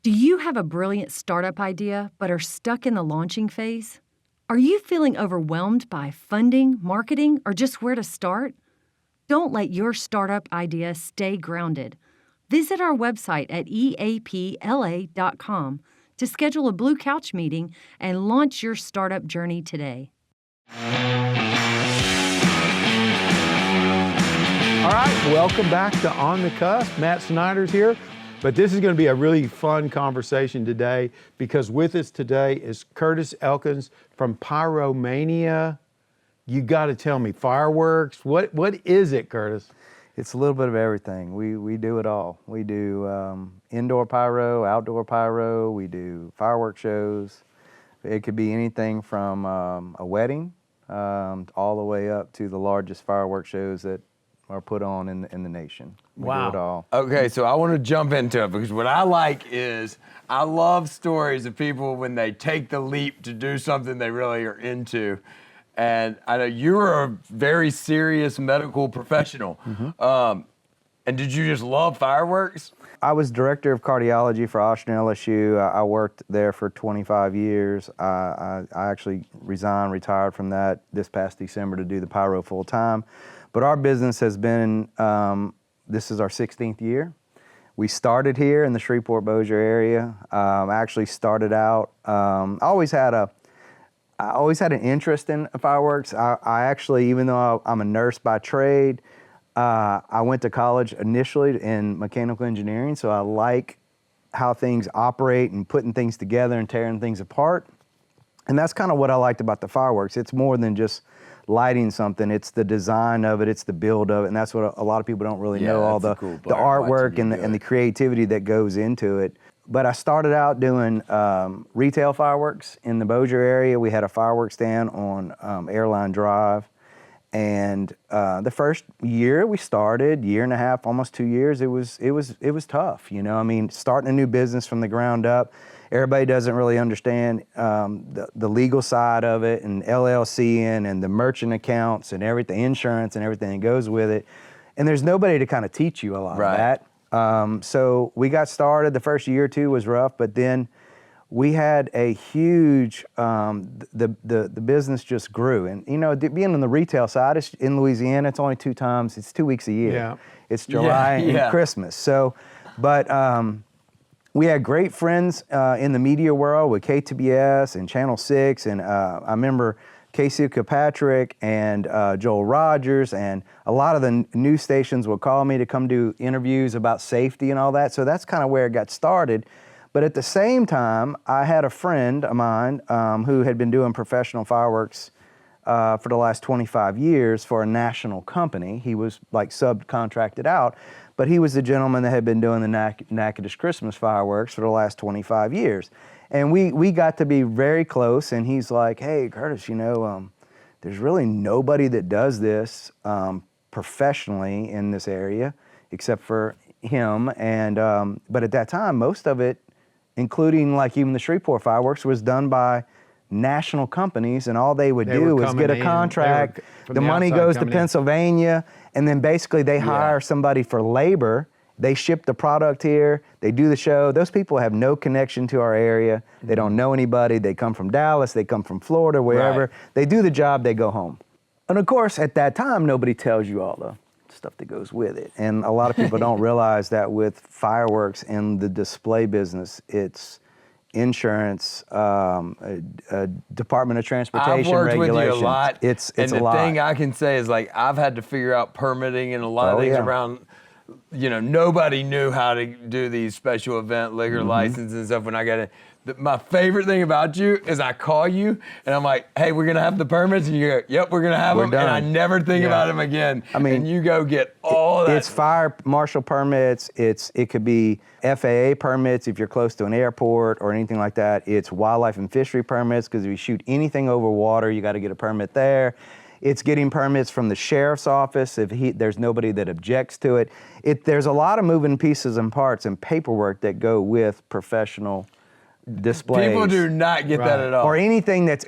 Do you have a brilliant startup idea but are stuck in the launching phase? Are you feeling overwhelmed by funding, marketing, or just where to start? Don't let your startup idea stay grounded. Visit our website at eapla.com to schedule a Blue Couch meeting and launch your startup journey today. All right, welcome back to On The Cusp. Matt Snyder's here, but this is going to be a really fun conversation today because with us today is Curtis Elkins from Pyromania. You got to tell me, fireworks, what is it, Curtis? It's a little bit of everything. We do it all. We do indoor pyro, outdoor pyro, we do firework shows. It could be anything from a wedding all the way up to the largest firework shows that are put on in the nation. We do it all. Okay, so I want to jump into it because what I like is I love stories of people when they take the leap to do something they really are into. And I know you're a very serious medical professional. Mm-hmm. And did you just love fireworks? I was director of cardiology for Austin LSU. I worked there for 25 years. I actually retired from that this past December to do the pyro full time. But our business has been, this is our 16th year. We started here in the Shreveport-Bossier area. I actually started out, I always had an interest in fireworks. I actually, even though I'm a nurse by trade, I went to college initially in mechanical engineering, so I like how things operate and putting things together and tearing things apart. And that's kind of what I liked about the fireworks. It's more than just lighting something, it's the design of it, it's the build of it, and that's what a lot of people don't really know, all the artwork and the creativity that goes into it. But I started out doing retail fireworks in the Bossier area. We had a fireworks stand on Airline Drive, and the first year we started, year and a half, almost 2 years, it was tough. You know, I mean, starting a new business from the ground up. Everybody doesn't really understand the legal side of it, and LLCing and the merchant accounts and everything, insurance and everything that goes with it. And there's nobody to kind of teach you a lot of that. So we got started. The first year or two was rough, but then we had a huge, the business just grew. And you know, being on the retail side, it's in Louisiana, it's only 2 weeks a year. Yeah. It's July and Christmas. So, but we had great friends in the media world with KTBS and Channel 6, and I remember Casey Kilpatrick and Joel Rogers, and a lot of the news stations would call me to come do interviews about safety and all that, so that's kind of where it got started. But at the same time, I had a friend of mine who had been doing professional fireworks for the last 25 years for a national company. He was like subcontracted out, but he was the gentleman that had been doing the Natchitoches Christmas fireworks for the last 25 years. And we got to be very close, and he's like, hey, Curtis, you know, there's really nobody that does this professionally in this area except for him. And but at that time, most of it, including like even the Shreveport fireworks, was done by national companies, and all they would do was get a contract. The money goes to Pennsylvania, and then basically they hire somebody for labor. They ship the product here, they do the show. Those people have no connection to our area. They don't know anybody. They come from Dallas, they come from Florida, wherever. Right. They do the job, they go home. And of course, at that time, nobody tells you all the stuff that goes with it. And a lot of people don't realize that with fireworks in the display business, it's insurance, Department of Transportation regulations. I've worked regulations. with you a lot. It's and a lot. And the thing I can say is, like, I've had to figure out permitting and a lot of things around, you know, nobody knew how to do these special event liquor licenses and stuff when I got in. My favorite thing about you is I call you and I'm like, hey, we're gonna have the permits, and you go, yep, we're gonna have them, and I never think about them again. I mean, and you go get all that. It's fire marshal permits, it could be FAA permits if you're close to an airport or anything like that. It's wildlife and fishery permits, because if you shoot anything over water, you gotta get a permit there. It's getting permits from the sheriff's office if there's nobody that objects to it. There's a lot of moving pieces and parts and paperwork that go with professional displays. People do not get that at all. Or anything that's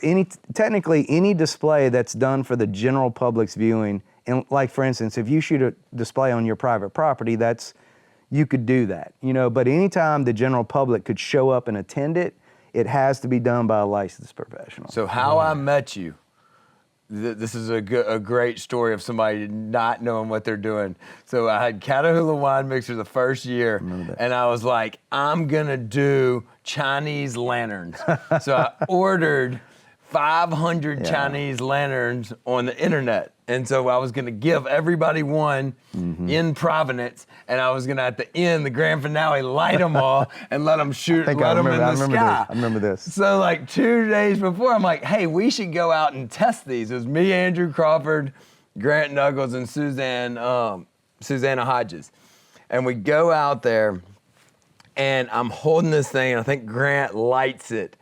technically any display that's done for the general public's viewing. And like, for instance, if you shoot a display on your private property, you could do that, but anytime the general public could show up and attend it, it has to be done by a licensed professional. So how I met you, this is a great story of somebody not knowing what they're doing. So I had Catahoula wine mixer the first year, and I was like, I'm gonna do Chinese lanterns. So I ordered 500 Chinese lanterns on the internet. And so I was gonna give everybody one in Providence, and I was gonna, at the end, the grand finale, light them all and let them shoot, let them in the sky. I remember this. So like 2 days before, I'm like, hey, we should go out and test these. It was me, Andrew Crawford, Grant Nuggles, and Susanna Hodges. And we go out there, and I'm holding this thing, and I think Grant lights it.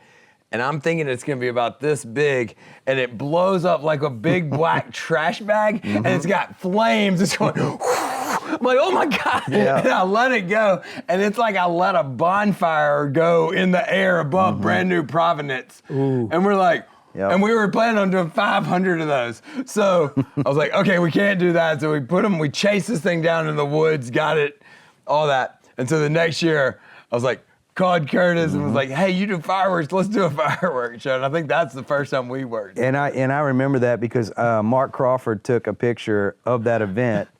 And I'm thinking it's gonna be about this big, and it blows up like a big black trash bag, and it's got flames. It's going, I'm like, oh my God. Yeah. And I let it go, and it's like I let a bonfire go in the air above brand new Providence. Ooh. And we're like, Yep. and we were planning on doing 500 of those. So I was like, okay, we can't do that. So we chased this thing down in the woods, got it, all that. And so the next year, I was like, called Curtis and was like, hey, you do fireworks, let's do a fireworks show. And I think that's the first time we worked. And I remember that because Mark Crawford took a picture of that event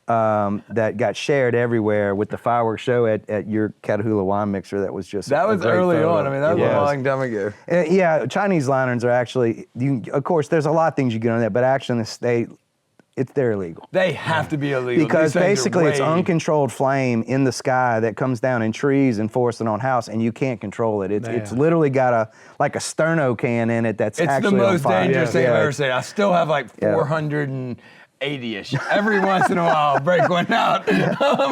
that got shared everywhere with the fireworks show at your Catahoula wine mixer. That was just That was a great early photo. on. I mean, that was a long time ago. Yeah, Chinese lanterns are actually, of course, there's a lot of things you get on that, but actually in the state, they're illegal. They have to be illegal. Because These things are basically it's way- uncontrolled flame in the sky that comes down in trees and forces it on house, and you can't control it. It's Man. literally got like a sterno can in it that's It's the actually on most fire. dangerous thing I've Yeah. ever seen. I still have like 480-ish. Every once in a while, I'll break one out.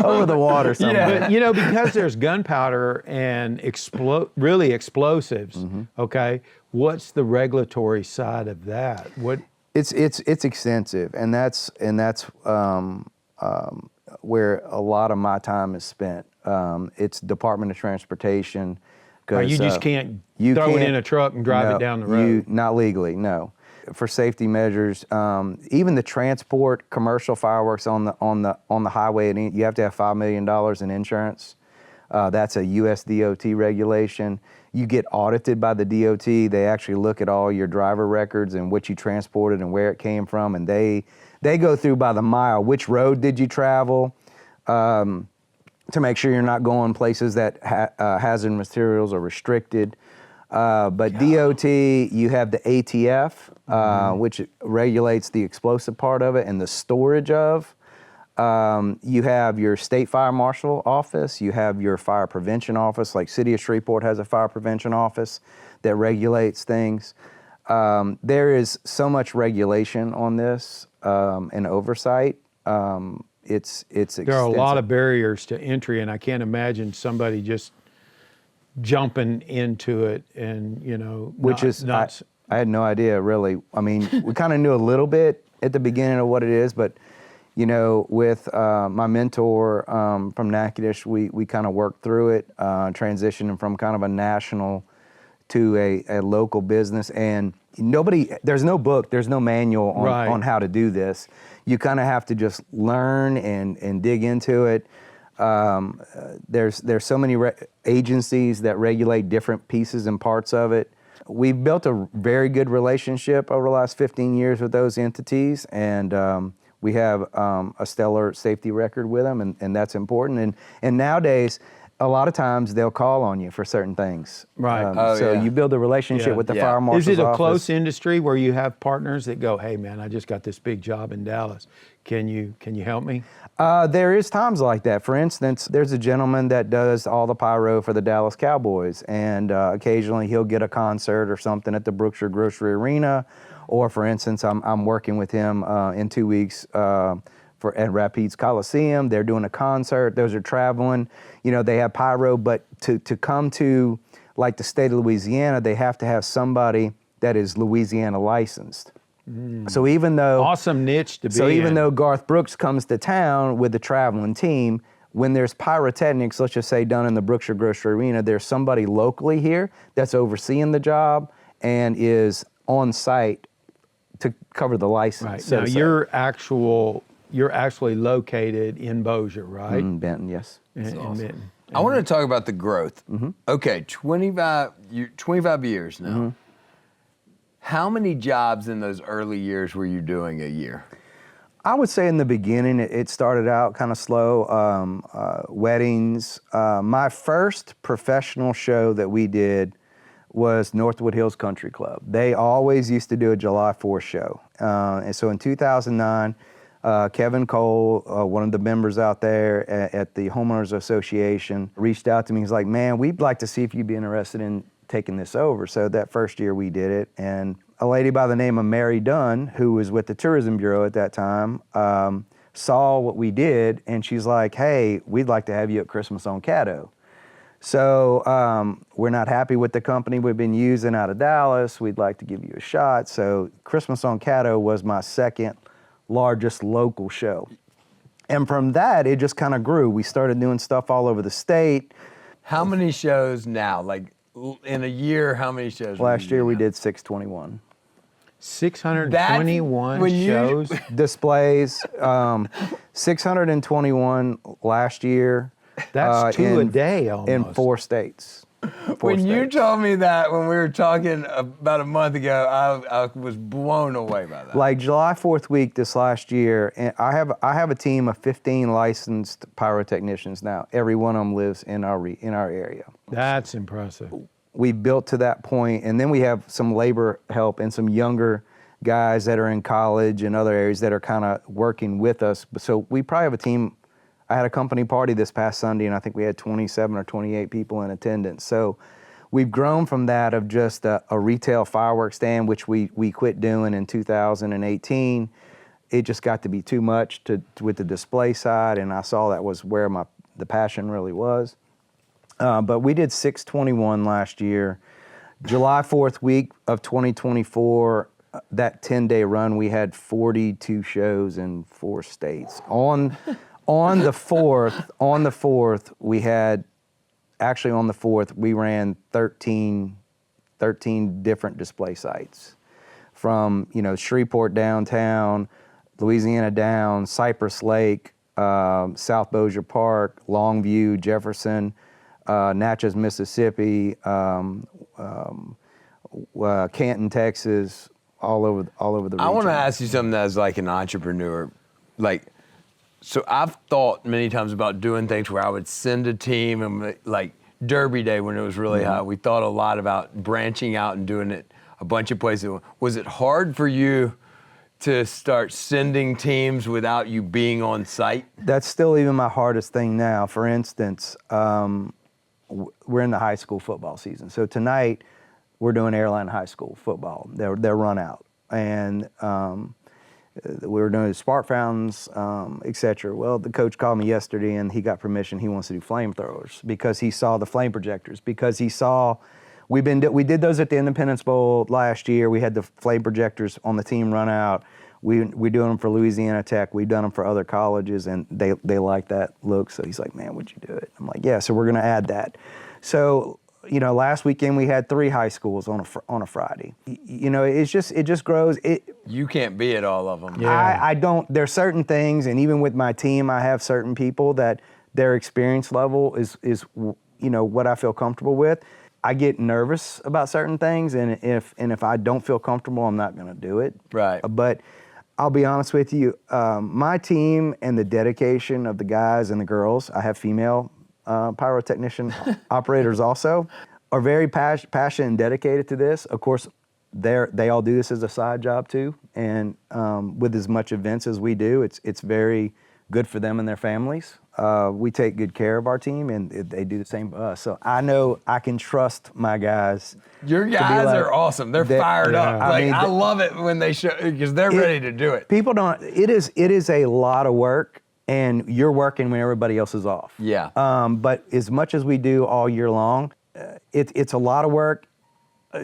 Over the water somewhere. But because there's gunpowder and really explosives, okay, what's the regulatory side of that? What? It's extensive, and that's where a lot of my time is spent. It's Department of Transportation. You just can't you throw it can't- in a truck and drive no, it down the road. Not legally, no. For safety measures, even the transport commercial fireworks on the highway, you have to have $5 million in insurance. That's a US DOT regulation. You get audited by the DOT. They actually look at all your driver records and what you transported and where it came from, and they go through by the mile. Which road did you travel? To make sure you're not going places that hazard materials are restricted. But DOT, you have the ATF, which regulates the explosive part of it and the storage of. You have your state fire marshal office, you have your fire prevention office, like City of Shreveport has a fire prevention office that regulates things. There is so much regulation on this and oversight. It's extensive. There are a lot of barriers to entry, and I can't imagine somebody just jumping into it and, I had no idea, really. I mean, we kind of knew a little bit at the beginning of what it is, but with my mentor from Natchitoches, we kind of worked through it, transitioning from kind of a national to a local business. And there's no book, there's no manual on how to do this. You kind of have to just learn and dig into it. There's so many agencies that regulate different pieces and parts of it. We've built a very good relationship over the last 15 years with those entities, and we have a stellar safety record with them, and that's important. And nowadays, a lot of times they'll call on you for certain things. Right. You build a relationship with the fire marshal's Is it a office. close industry where you have partners that go, hey man, I just got this big job in Dallas. Can you help me? There is times like that. For instance, there's a gentleman that does all the pyro for the Dallas Cowboys, and occasionally he'll get a concert or something at the Brookshire Grocery Arena. Or for instance, I'm working with him in 2 weeks at Rapides Coliseum. They're doing a concert. Those are traveling. They have pyro, but to come to like the state of Louisiana, they have to have somebody that is Louisiana licensed. So even though awesome niche to be even in. though Garth Brooks comes to town with the traveling team, when there's pyrotechnics, let's just say done in the Brookshire Grocery Arena, there's somebody locally here that's overseeing the job and is on site to cover the license. Right. So Now to say. your actual you're actually located in Bossier, right? Benton, yes. In Benton. I want to talk about the growth. Okay, 25 years now. How many jobs in those early years were you doing a year? I would say in the beginning, it started out kind of slow. Weddings. My first professional show that we did was Northwood Hills Country Club. They always used to do a July 4th show. And so in 2009, Kevin Cole, one of the members out there at the Homeowners Association, reached out to me. He's like, man, we'd like to see if you'd be interested in taking this over. So that first year we did it. And a lady by the name of Mary Dunn, who was with the Tourism Bureau at that time, saw what we did, and she's like, hey, we'd like to have you at Christmas on Caddo. So we're not happy with the company we've been using out of Dallas. We'd like to give you a shot. So Christmas on Caddo was my second largest local show. And from that, it just kind of grew. We started doing stuff all over the state. How many shows now? Like in a year, how many shows? Last year we did 621. 621 shows? Displays, 621 last year. That's two a day almost. In 4 states. You told me that when we were talking about a month ago, I was blown away by that. Like July 4th week this last year, and I have a team of 15 licensed pyrotechnicians now. Every one of them lives in our area. That's impressive. We built to that point, and then we have some labor help and some younger guys that are in college and other areas that are kind of working with us. So we probably have a team. I had a company party this past Sunday, and I think we had 27 or 28 people in attendance. So we've grown from that of just a retail fireworks stand, which we quit doing in 2018. It just got to be too much with the display side, and I saw that was where the passion really was. But we did 621 last year. July 4th week of 2024, that 10-day run, we had 42 shows in 4 states. On the 4th, we ran 13 different display sites from, Shreveport downtown, Louisiana Downs, Cypress Lake, South Bossier Park, Longview, Jefferson, Natchez, Mississippi, Canton, Texas, all over the region. I want to ask you something as like an entrepreneur, so I've thought many times about doing things where I would send a team, and like Derby Day when it was really hot, we thought a lot about branching out and doing it a bunch of places. Was it hard for you to start sending teams without you being on site? That's still even my hardest thing now. For instance, we're in the high school football season. So tonight we're doing Airline High School football, their run out. And we were doing spark fountains, et cetera. Well, the coach called me yesterday and he got permission. He wants to do flamethrowers because he saw the flame projectors, because he saw, we did those at the Independence Bowl last year. We had the flame projectors on the team run out. We do them for Louisiana Tech. We've done them for other colleges, and they like that look. So he's like, man, would you do it? I'm like, yeah, so we're going to add that. So, last weekend we had 3 high schools on a Friday. It just grows. You can't be at all of them. Yeah. I don't. There's certain things, and even with my team, I have certain people that their experience level is what I feel comfortable with. I get nervous about certain things, and if I don't feel comfortable, I'm not going to do it. Right. But I'll be honest with you, my team and the dedication of the guys and the girls, I have female pyrotechnician operators also, are very passionate and dedicated to this. Of course, they all do this as a side job too, and with as much events as we do, it's very good for them and their families. We take good care of our team, and they do the same for us. So I know I can trust my guys. Your guys are awesome. They're fired up. I love it when they show, because they're ready to do it. People don't. It is a lot of work, and you're working when everybody else is off. Yeah. But as much as we do all year long, it's a lot of work.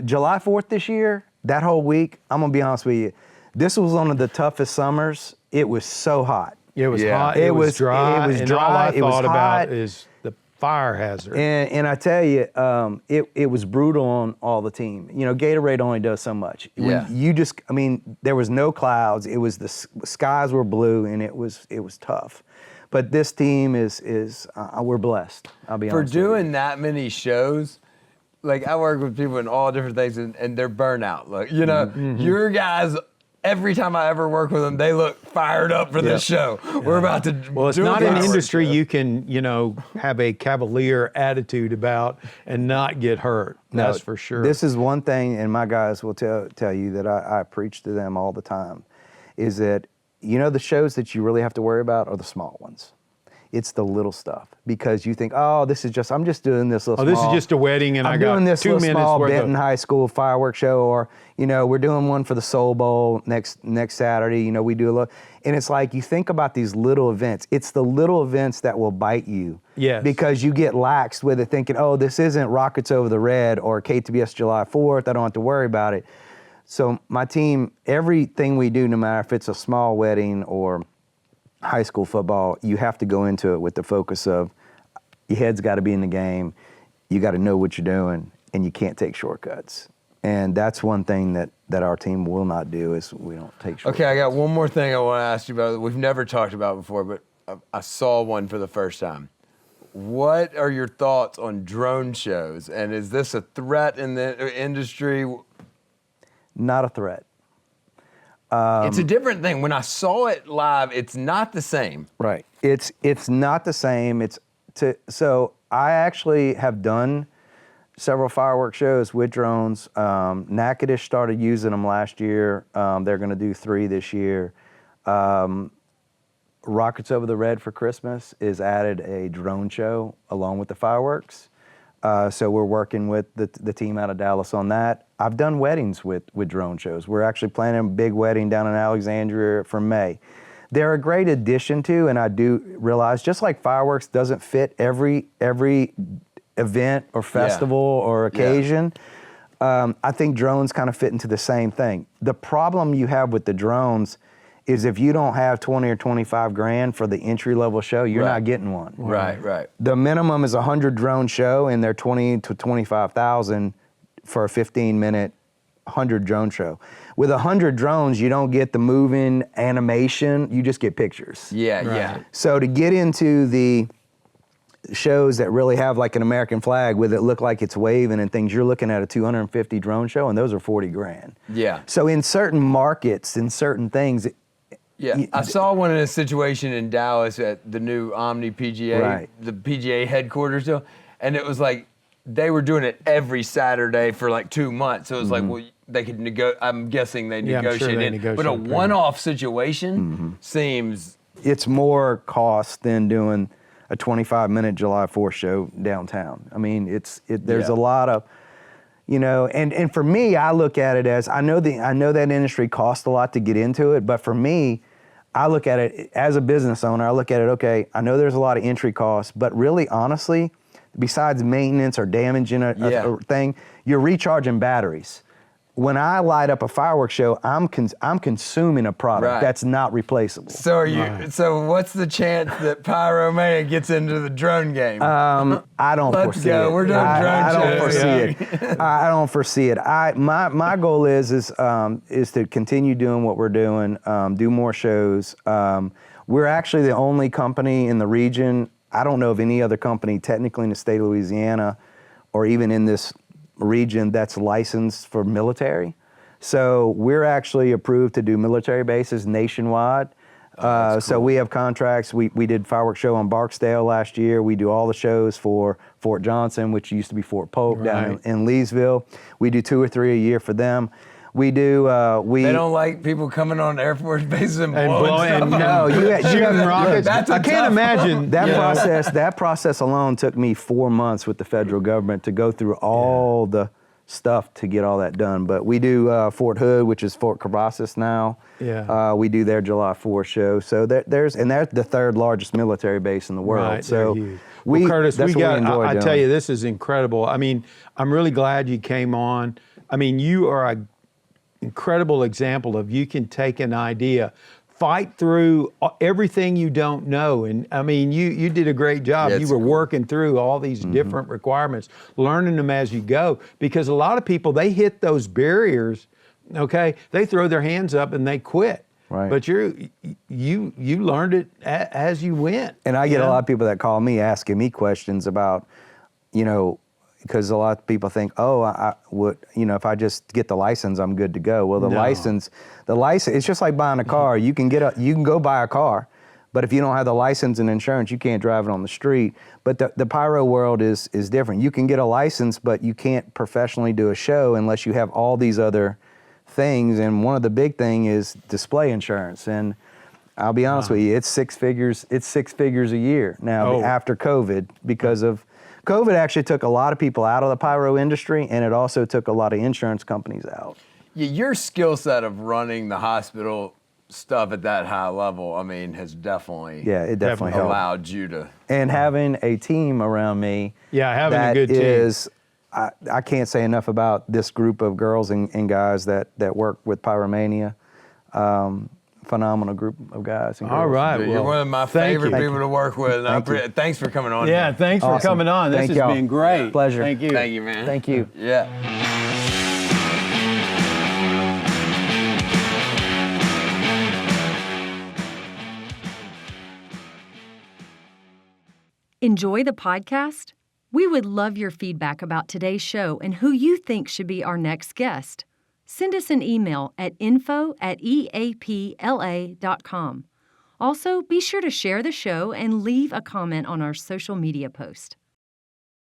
July 4th this year, that whole week, I'm gonna be honest with you, this was one of the toughest summers. It was so hot. It was hot. It was dry. It was and dry. all I It was thought hot. about is the fire hazard. And I tell you, it was brutal on all the team. You know, Gatorade only does so much. Yeah. There was no clouds. It was the skies were blue, and it was tough. But this team we're blessed. I'll be honest. For doing that many shows, like I work with people in all different things, and they're burnout. Like, you know, your guys. Every time I ever work with them, they look fired up for this show. We're about to. Well, it's not an industry you can, have a cavalier attitude about and not get hurt. That's for sure. This is one thing, and my guys will tell you that I preach to them all the time, is that, the shows that you really have to worry about are the small ones. It's the little stuff, because you think, I'm just doing this little. This is just a wedding, and I'm I got doing this 2 little minutes small worth Benton High School fireworks show, or we're doing one for the Soul Bowl next Saturday. We do a little, and it's like you think about these little events. It's the little events that will bite you. Yes. Because you get laxed with it, thinking, this isn't Rockets Over the Red or KTBS July 4th. I don't have to worry about it. So my team, everything we do, no matter if it's a small wedding or high school football, you have to go into it with the focus of your head's got to be in the game, you got to know what you're doing, and you can't take shortcuts. And that's one thing that our team will not do, is we don't take shortcuts. Okay, I got one more thing I want to ask you about that we've never talked about before, but I saw one for the first time. What are your thoughts on drone shows, and is this a threat in the industry? Not a threat. It's a different thing. When I saw it live, it's not the same. Right. It's not the same. So I actually have done several fireworks shows with drones. Natchitoches started using them last year. They're going to do 3 this year. Rockets Over the Red for Christmas is added a drone show along with the fireworks. So we're working with the team out of Dallas on that. I've done weddings with drone shows. We're actually planning a big wedding down in Alexandria for May. They're a great addition to, and I do realize, just like fireworks doesn't fit every event or festival or occasion, I think drones kind of fit into the same thing. The problem you have with the drones is if you don't have 20 or 25 grand for the entry-level show, you're not getting one. Right. The minimum is a 100 drone show, and they're 20 to 25,000 for a 15-minute 100 drone show. With 100 drones, you don't get the moving animation, you just get pictures. Yeah. So to get into the shows that really have like an American flag with it look like it's waving and things, you're looking at a 250 drone show, and those are 40 grand. Yeah. So in certain markets, in certain things, I saw one in a situation in Dallas at the new Omni PGA, the PGA headquarters deal, and it was like they were doing it every Saturday for like 2 months. So it was like, well, they could I'm guessing they negotiated it. But a one-off situation seems... It's more cost than doing a 25-minute July 4th show downtown. I mean, there's a lot of... and for me, I look at it as, I know that industry costs a lot to get into it, but for me, I look at it as a business owner. I look at it, okay, I know there's a lot of entry costs, but really, honestly, besides maintenance or damaging a thing, you're recharging batteries. When I light up a fireworks show, I'm consuming a product that's not replaceable. So So what's the chance that Pyromania gets into the drone game? I don't foresee it. Let's go. We're doing drone shows. I don't foresee it. I don't foresee it. My goal is to continue doing what we're doing, do more shows. We're actually the only company in the region. I don't know of any other company technically in the state of Louisiana or even in this region that's licensed for military. So we're actually approved to do military bases nationwide. Cool. So we have contracts. We did fireworks show on Barksdale last year. We do all the shows for Fort Johnson, which used to be Fort Polk down in Leesville. We do 2 or 3 a year for them. We do. They don't like people coming on Air Force bases and blowing stuff up. No, shooting rockets. I can't imagine that process. That process alone took me 4 months with the federal government to go through all the stuff to get all that done. But we do Fort Hood, which is Fort Cavazos now. Yeah. We do their July 4th show. So there's the 3rd largest military base in the world. Right, so Curtis, I tell doing. you, this is incredible. I mean, I'm really glad you came on. I mean, you are a incredible example of you can take an idea fight through everything you don't know. And I mean, you did a great job. Yeah, You it's were cool. working through all these different requirements, learning them as you go, because a lot of people, they hit those barriers, okay? They throw their hands up and they quit. Right. But you learned it as you went. And I get you a know? lot of people that call me asking me questions about, you know, because a lot of people think, oh, I would, you know, if I just get the license, I'm good to go. Well, the No. license, it's just like buying a car. You can go buy a car, but if you don't have the license and insurance, you can't drive it on the street. But the pyro world is different. You can get a license, but you can't professionally do a show unless you have all these other things. And one of the big thing is display insurance. And I'll be honest with you, it's six figures a year now after COVID, because of COVID actually took a lot of people out of the pyro industry, and it also took a lot of insurance companies out. Yeah, your skill set of running the hospital stuff at that high level, I mean, has definitely It definitely helped. allowed you to. And having a team around me, having a good team. is, I can't say enough about this group of girls and guys that work with Pyromania. Phenomenal group of guys and girls. All right. You're one of my favorite you. people to work with. And thanks for coming on. Yeah, man. thanks for Awesome. coming on. This Thank has y'all. been great. Pleasure. Thank you. Thank you, man. Thank you. Yeah. Enjoy the podcast? We would love your feedback about today's show and who you think should be our next guest. Send us an email at info@eapla.com. Also, be sure to share the show and leave a comment on our social media post.